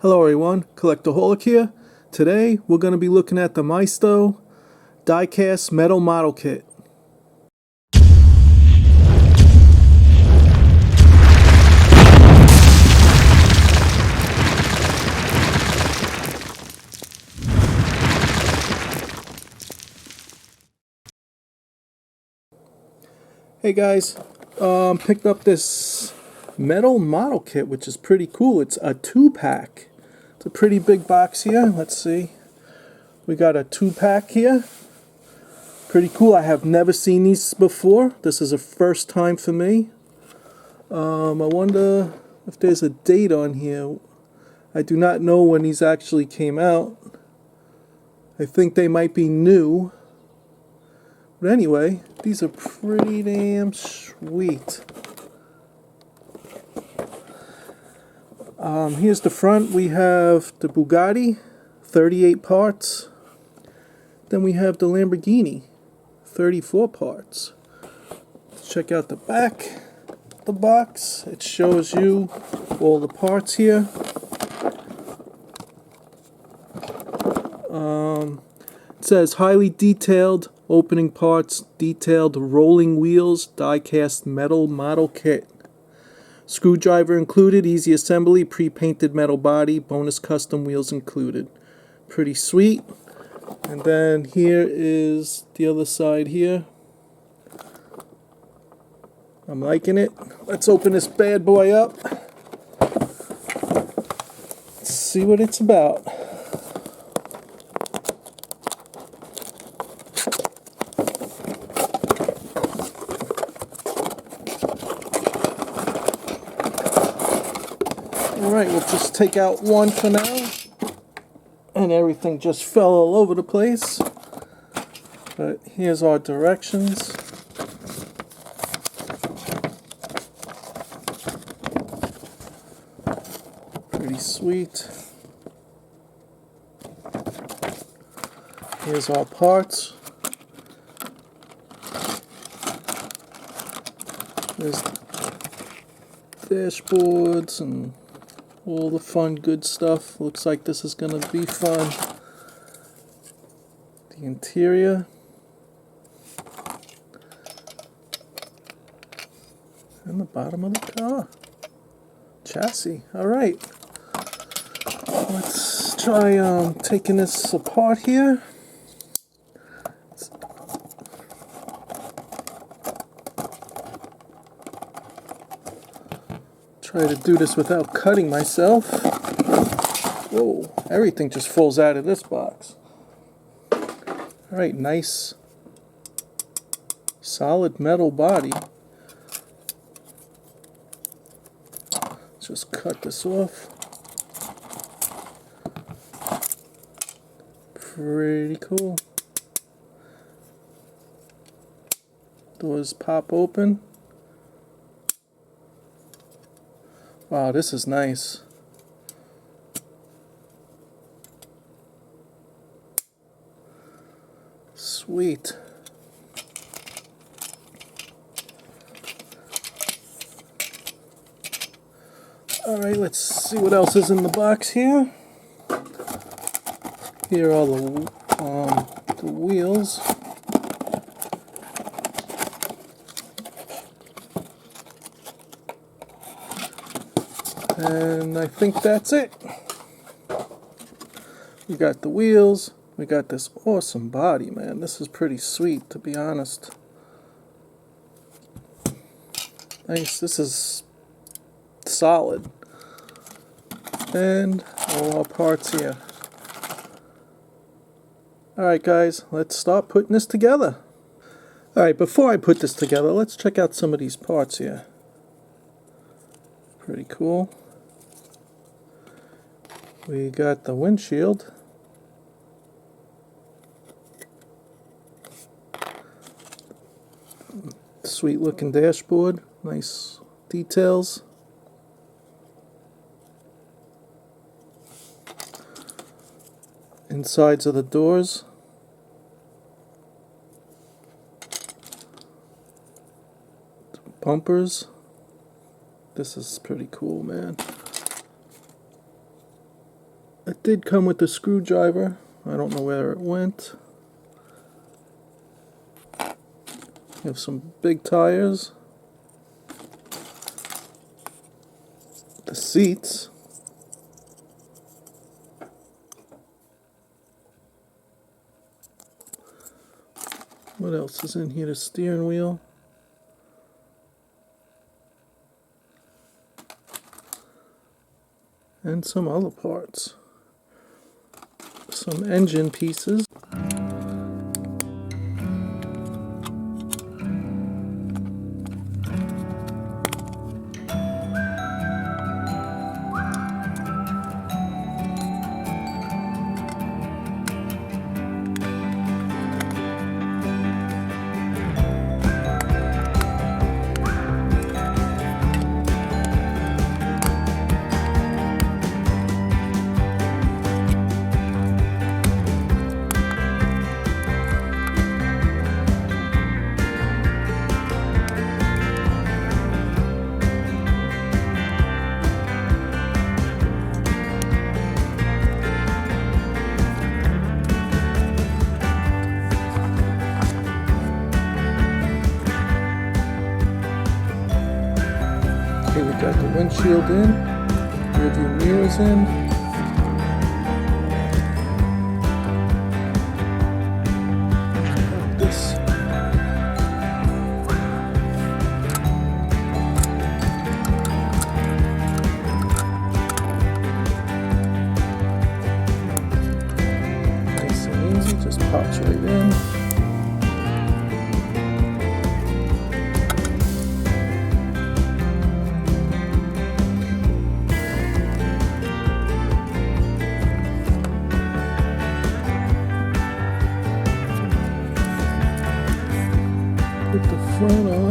Hello everyone, Collectaholic here. Today we're going to be looking at the Maisto Diecast Metal Model Kit. Hey guys, picked up this metal model kit, which is pretty cool. It's a 2-pack. It's a pretty big box here. Let's see. We got a 2-pack here. Pretty cool. I have never seen these before. This is a first time for me. I wonder if there's a date on here. I do not know when these actually came out. I think they might be new. But anyway, these are pretty damn sweet. Here's the front. We have the Bugatti, 38 parts. Then we have the Lamborghini, 34 parts. Let's check out the back of the box. It shows you all the parts here. It says highly detailed opening parts, detailed rolling wheels, die-cast metal model kit. Screwdriver included, easy assembly, pre-painted metal body, bonus custom wheels included. Pretty sweet. And then here is the other side here. I'm liking it. Let's open this bad boy up. Let's see what it's about. Alright, we'll just take out one for now. And everything just fell all over the place. But here's our directions. Pretty sweet. Here's our parts. There's dashboards and all the fun, good stuff. Looks like this is going to be fun. The interior. And the bottom of the car. Chassis. Alright. Let's try taking this apart here. Try to do this without cutting myself. Whoa, everything just falls out of this box. Alright, nice solid metal body. Just cut this off. Pretty cool. Doors pop open. Wow, this is nice. Sweet. Alright, let's see what else is in the box here. Here are the wheels. And I think that's it. We got the wheels. We got this awesome body, man. This is pretty sweet, to be honest. Nice. This is solid. And all our parts here. Alright guys, let's start putting this together. Alright, before I put this together, let's check out some of these parts here. Pretty cool. We got the windshield. Sweet looking dashboard. Nice details. Insides of the doors. Bumpers. This is pretty cool, man. did come with a screwdriver. I don't know where it went. You have some big tires. The seats. What else is in here? The steering wheel. And some other parts. Some engine pieces. Okay, we got the windshield in, rearview mirrors in. This. Nice and easy, just pops right in. Put the front on.